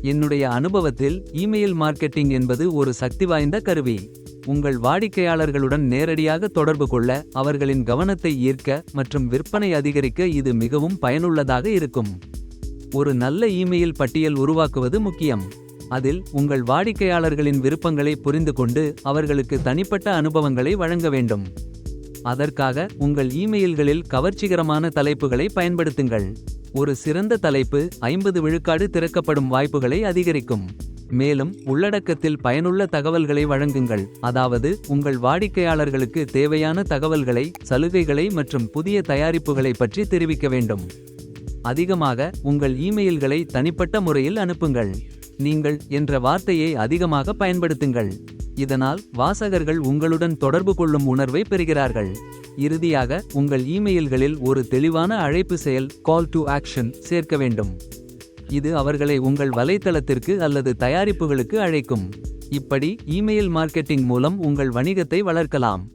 என்னுடைய அனுபவத்தில் email marketing என்பது ஒரு சக்திவாய்ந்த கருவி. உங்கள் வாடிக்கையாளர்களுடன் நேரடியாக தொடர்பு கொள்ள, அவர்களின் கவனத்தை ஈர்க்க மற்றும் விற்பனை அதிகரிக்க இது மிகவும் பயனுள்ளதாக இருக்கும். ஒரு நல்ல இமெயில் பட்டியல் உருவாக்குவது முக்கியம். அதில் உங்கள் வாடிக்கையாளர்களின் விருப்பங்களை புரிந்துகொண்டு அவர்களுக்கு தனிப்பட்ட அனுபவங்களை வழங்க வேண்டும். அதற்காக உங்கள் இமெயில்களில் கவர்ச்சிகரமான தலைப்புகளை பயன்படுத்துங்கள். ஒரு சிறந்த தலைப்பு 50 விழுக்காடு திறக்கப்படும் வாய்ப்புகளை அதிகரிக்கும். மேலும் உள்ளடக்கத்தில் பயனுள்ள தகவல்களை வழங்குங்கள். அதாவது உங்கள் வாடிக்கையாளர்களுக்கு தேவையான தகவல்களை, சலுகைகளை மற்றும் புதிய தயாரிப்புகளை பற்றி தெரிவிக்க வேண்டும். அதிகமாக உங்கள் இமெயில்களை தனிப்பட்ட முறையில் அனுப்புங்கள். நீங்கள் என்ற வார்த்தையை அதிகமாக பயன்படுத்துங்கள். இதனால் வாசகர்கள் உங்களுடன் தொடர்பு கொள்ளும் உணர்வை பெறுகிறார்கள். இறுதியாக உங்கள் இமெயில்களில் ஒரு தெளிவான அழைப்பு செயல் கால் டு ஆக்ஷன் சேர்க்க வேண்டும். இது அவர்களை உங்கள் வலைத்தளத்திற்கு அல்லது தயாரிப்புகளுக்கு அழைக்கும். இப்படி இமெயில் மார்க்கெட்டிங் மூலம் உங்கள் வணிகத்தை வளர்க்கலாம்.